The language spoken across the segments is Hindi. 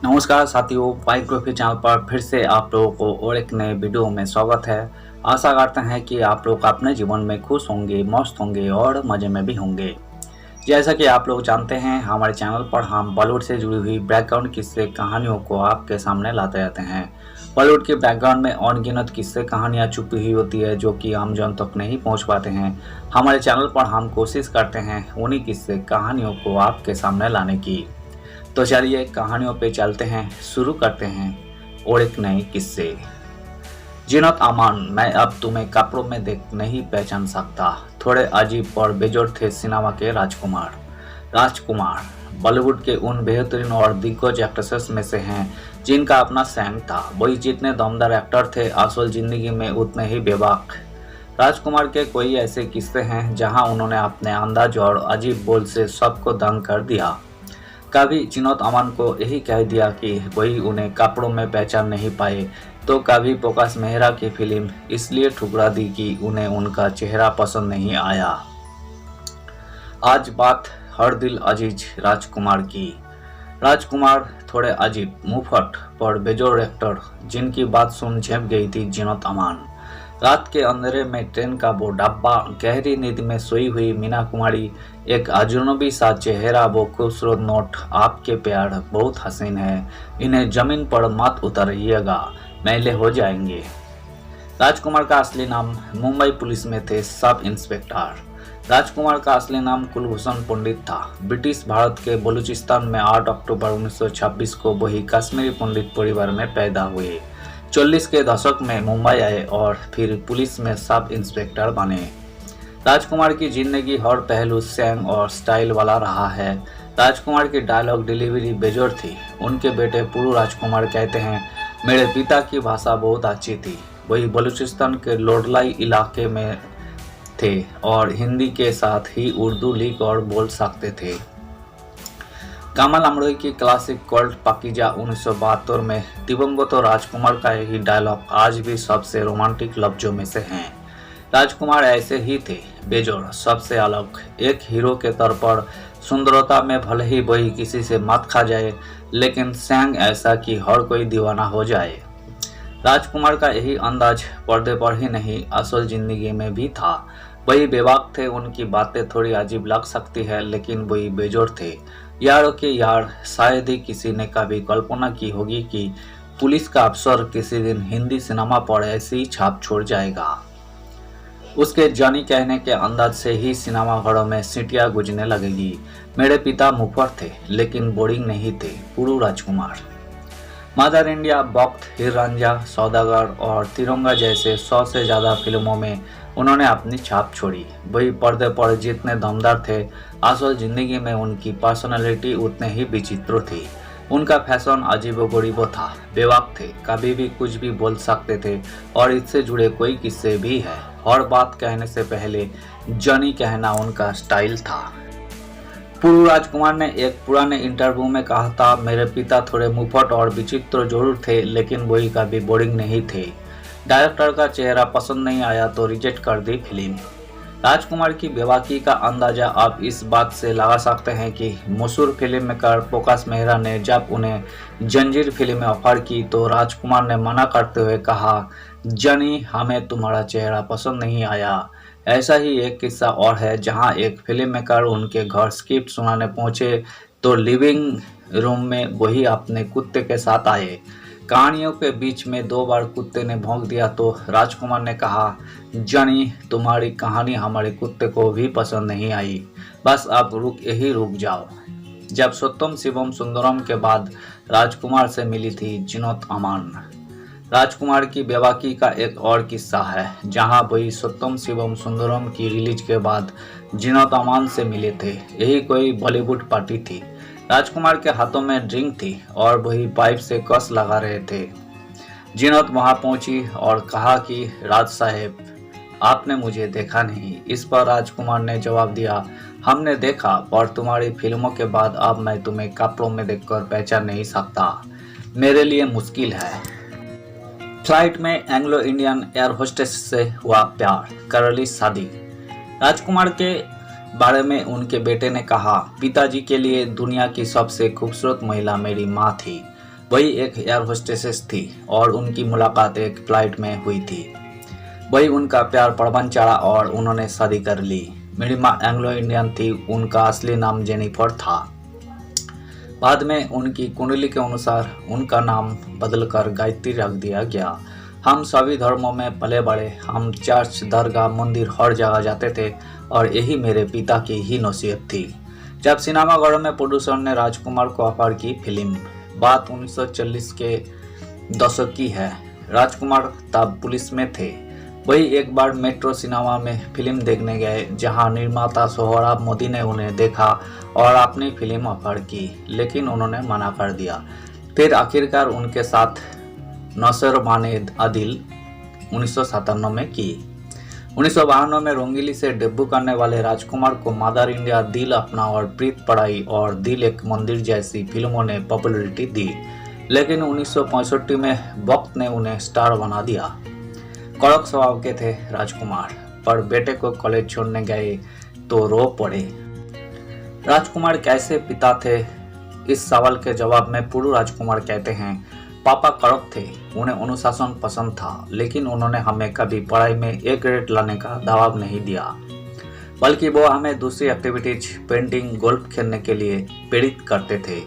नमस्कार साथियों, बायोग्राफी चैनल पर फिर से आप लोगों को और एक नए वीडियो में स्वागत है। आशा करते हैं कि आप लोग अपने जीवन में खुश होंगे, मस्त होंगे और मज़े में भी होंगे। जैसा कि आप लोग जानते हैं, हमारे चैनल पर हम बॉलीवुड से जुड़ी हुई बैकग्राउंड किस्से कहानियों को आपके सामने लाते रहते हैं। बॉलीवुड के बैकग्राउंड में अनगिनत किस्से कहानियाँ छुपी हुई होती है जो कि आम जन तक नहीं पहुँच पाते हैं। हमारे चैनल पर हम कोशिश करते हैं उन्हीं किस्से कहानियों को आपके सामने लाने की। तो चलिए कहानियों पे चलते हैं, शुरू करते हैं और एक नए किस्से। जीनत अमान, मैं अब तुम्हें कपड़ों में देख नहीं पहचान सकता। थोड़े अजीब और बेजोड़ थे सिनेमा के राजकुमार। राजकुमार बॉलीवुड के उन बेहतरीन और दिग्गज एक्ट्रेसेस में से हैं जिनका अपना सैंग था। वही जितने दमदार एक्टर थे, असल जिंदगी में उतने ही बेबाक। राजकुमार के कोई ऐसे किस्से हैं जहां उन्होंने अपने अंदाज और अजीब बोल से सबको दंग कर दिया। कभी जीनत अमान को यही कह दिया कि वही उन्हें कपड़ों में पहचान नहीं पाए, तो कभी प्रकाश मेहरा की फिल्म इसलिए ठुकरा दी कि उन्हें उनका चेहरा पसंद नहीं आया। आज बात हर दिल अजीज राजकुमार की। राजकुमार थोड़े अजीब, मुफट पर बेजोड़ एक्टर जिनकी बात सुन झेप गई थी जीनत अमान। रात के अंधेरे में ट्रेन का वो डब्बा, गहरी नींद में सोई हुई मीना कुमारी, एक अजनबी सा चेहरा, वो खूबसूरत नोट, आपके प्यार बहुत हसीन है, इन्हें जमीन पर मत उतारिएगा, मैले हो जाएंगे। राजकुमार का असली नाम मुंबई पुलिस में थे सब इंस्पेक्टर। राजकुमार का असली नाम कुलभूषण पंडित था। ब्रिटिश भारत के बलूचिस्तान में 8 अक्टूबर 1926 को वही कश्मीरी पंडित परिवार में पैदा हुए। 40 के दशक में मुंबई आए और फिर पुलिस में सब इंस्पेक्टर बने। राजकुमार की जिंदगी हर पहलू सैंग और स्टाइल वाला रहा है। राजकुमार की डायलॉग डिलीवरी बेजोड़ थी। उनके बेटे पुरू राजकुमार कहते हैं, मेरे पिता की भाषा बहुत अच्छी थी। वही बलूचिस्तान के लोडलाई इलाके में थे और हिंदी के साथ ही उर्दू लिख और बोल सकते थे। कमल अमरोही की क्लासिक कॉल्ड पाकीजा 1972 में दिवंगत राजकुमार का यही डायलॉग आज भी सबसे रोमांटिक लफ्जों में से हैं। राजकुमार ऐसे ही थे, बेजोड़, सबसे अलग। एक हीरो के तौर पर सुंदरता में भले ही वही किसी से मत खा जाए, लेकिन सैंग ऐसा कि हर कोई दीवाना हो जाए। राजकुमार का यही अंदाज पर्दे पर ही नहीं, असल जिंदगी में भी था। वही बेबाक थे, उनकी बातें थोड़ी अजीब लग सकती है, लेकिन वही बेजोड़ थे। यारों के यार, शायद ही किसी ने कभी कल्पना की होगी कि पुलिस का अफसर किसी दिन हिंदी सिनेमा पर ऐसी छाप छोड़ जाएगा। उसके जानी कहने के अंदाज से ही सिनेमा घरों में सीटियां गुजने लगेगी। मेरे पिता मुफर थे, लेकिन बोरिंग नहीं थे। पुरू राजकुमार। मदर इंडिया, वक्त, हीर रांझा, सौदागर और तिरंगा जैसे 100 से ज़्यादा फिल्मों में उन्होंने अपनी छाप छोड़ी। वही पर्दे पर जितने दमदार थे, असल जिंदगी में उनकी पर्सनालिटी उतने ही विचित्र थी। उनका फैशन अजीबोगरीब था, बेवक्त थे, कभी भी कुछ भी बोल सकते थे और इससे जुड़े कोई किस्से भी है। हर बात कहने से पहले जनी कहना उनका स्टाइल था। पुरू राजकुमार ने एक पुराने इंटरव्यू में कहा था, मेरे पिता थोड़े मुफट और विचित्र जरूर थे, लेकिन वही कभी बोरिंग नहीं थे। डायरेक्टर का चेहरा पसंद नहीं आया तो रिजेक्ट कर दी फिल्म। राजकुमार की बेबाकी का अंदाजा आप इस बात से लगा सकते हैं कि मशहूर फिल्म मेकर प्रकाश मेहरा ने जब उन्हें जंजीर फिल्म में ऑफर की तो राजकुमार ने मना करते हुए कहा, जनी, हमें तुम्हारा चेहरा पसंद नहीं आया। ऐसा ही एक किस्सा और है जहां एक फिल्म मेकर उनके घर स्क्रिप्ट सुनाने पहुंचे तो लिविंग रूम में वही अपने कुत्ते के साथ आए। कहानियों के बीच में 2 बार कुत्ते ने भौंक दिया तो राजकुमार ने कहा, जनी, तुम्हारी कहानी हमारे कुत्ते को भी पसंद नहीं आई, बस अब रुक जाओ। जब सत्यम शिवम सुंदरम के बाद राजकुमार से मिली थी जीनत अमान। राजकुमार की बेबाकी का एक और किस्सा है जहां वही सत्यम शिवम सुंदरम की रिलीज के बाद जीनत अमान से मिले थे। यही कोई बॉलीवुड पार्टी थी। राजकुमार के हाथों में ड्रिंक थी और वही पाइप से कस लगा रहे थे। जीनत वहां पहुंची और कहा कि राज साहेब, आपने मुझे देखा नहीं। इस पर राजकुमार ने जवाब दिया, हमने देखा, पर तुम्हारी फिल्मों के बाद अब मैं तुम्हें कपड़ों में देखकर पहचान नहीं सकता। मेरे लिए मुश्किल है। फ्लाइट में एंग्लो इंडियन एयर होस्टेस से हुआ प्यार, कर ली शादी। राजकुमार के बारे में उनके बेटे ने कहा, पिताजी के लिए दुनिया की सबसे खूबसूरत महिला मेरी माँ थी। वही एक एयर होस्टेसेस थी और उनकी मुलाकात एक फ्लाइट में हुई थी। वही उनका प्यार परवन चढ़ा और उन्होंने शादी कर ली। मेरी माँ एंग्लो इंडियन थी, उनका असली नाम जेनिफर था। बाद में उनकी कुंडली के अनुसार उनका नाम बदलकर गायत्री रख दिया गया। हम सभी धर्मों में पले बड़े, हम चर्च, दरगाह, मंदिर हर जगह जाते थे और यही मेरे पिता की ही नसीहत थी। जब सिनेमाघरों में प्रोड्यूसर ने राजकुमार को ऑफर की फिल्म, बात 1940 के दशक की है। राजकुमार तब पुलिस में थे। वही एक बार मेट्रो सिनेमा में फिल्म देखने गए, जहां निर्माता सोहराब मोदी ने उन्हें देखा और अपनी फिल्म ऑफर की, लेकिन उन्होंने मना कर दिया। फिर आखिरकार उनके साथ नौसर बाने आदिल 1997 में की। 1992 में रंगीली से डेब्यू करने वाले राजकुमार को मदर इंडिया, दिल अपना और प्रीत पढ़ाई और दिल एक मंदिर जैसी फिल्मों ने पॉपुलैरिटी दी, लेकिन 1965 में वक्त ने उन्हें स्टार बना दिया। कड़क स्वभाव के थे राजकुमार, पर बेटे को कॉलेज छोड़ने गए तो रो पड़े। राजकुमार कैसे पिता थे, इस सवाल के जवाब में पूरू राजकुमार कहते हैं, पापा कड़क थे, उन्हें अनुशासन पसंद था, लेकिन उन्होंने हमें कभी पढ़ाई में ए ग्रेड लाने का दबाव नहीं दिया, बल्कि वो हमें दूसरी एक्टिविटीज, पेंटिंग, गोल्फ खेलने के लिए प्रेरित करते थे।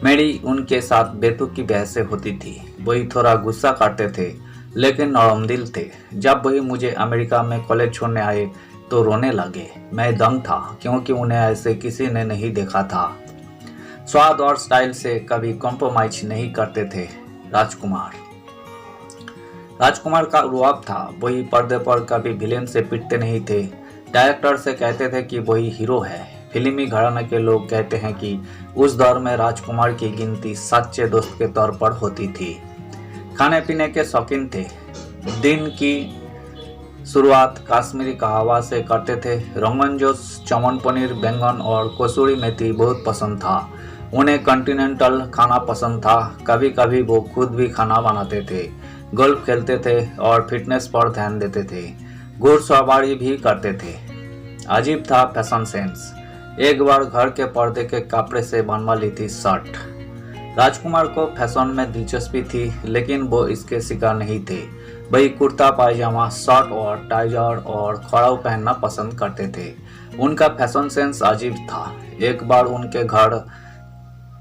मेरी उनके साथ बेतुकी बहसें होती थी। वही थोड़ा गुस्सा करते थे, लेकिन नरम दिल थे। जब वही मुझे अमेरिका में कॉलेज छोड़ने आए तो रोने लगे। मैं दंग था, क्योंकि उन्हें ऐसे किसी ने नहीं देखा था। स्वाद और स्टाइल से कभी कॉम्प्रोमाइज नहीं करते थे राजकुमार का रुआब था। वही पर्दे पर कभी विलेन से पिटते नहीं थे। डायरेक्टर से कहते थे कि वही हीरो है। फिल्मी घराने के लोग कहते हैं कि उस दौर में राजकुमार की गिनती सच्चे दोस्त के तौर पर होती थी। खाने पीने के शौकीन थे। दिन की शुरुआत कश्मीरी कहवा से करते थे। रोगन जोश, चमन पनीर, बैंगन और कसूरी मेथी बहुत पसंद था। उन्हें कॉन्टिनेंटल खाना पसंद था। कभी कभी वो खुद भी खाना बनाते थे, गोल्फ खेलते थे और फिटनेस पर ध्यान देते थे। घुड़सवारी भी करते थे। अजीब था फैशन सेंस। एक बार घर के पर्दे के कपड़े से बनवा ली थी शर्ट। राजकुमार को फैशन में दिलचस्पी थी, लेकिन वो इसके शिकार नहीं थे। वही कुर्ता पायजामा, शर्ट और टाइजर और खड़ाऊ पहनना पसंद करते थे। उनका फैशन सेंस अजीब था। एक बार उनके घर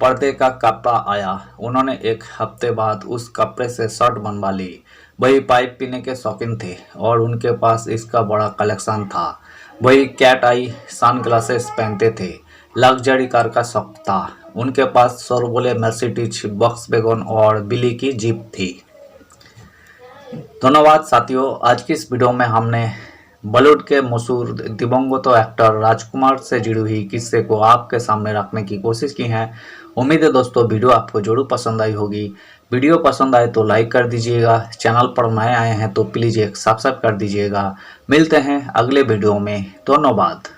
पर्दे का कपड़ा आया। उन्होंने एक हफ्ते बाद उस कपड़े से शर्ट बनवा ली। वही पाइप पीने के शौकीन थे और उनके पास इसका बड़ा कलेक्शन था। वही कैट आई सनग्लासेस पहनते थे। लग्जरी कार का शौक था। उनके पास शोरगुल मर्सिडीज, वॉक्सवैगन और बिली की जीप थी। धन्यवाद साथियों, आज की इस वीडियो में हमने बॉलीवुड के मशहूर दिवंगत एक्टर राजकुमार से जुड़ी हुई किस्से को आपके सामने रखने की कोशिश की है। उम्मीद है दोस्तों वीडियो आपको जरूर पसंद आई होगी। वीडियो पसंद आए तो लाइक कर दीजिएगा। चैनल पर नए आए हैं तो प्लीज़ एक सब्सक्राइब कर दीजिएगा। मिलते हैं अगले वीडियो में। धन्यवाद।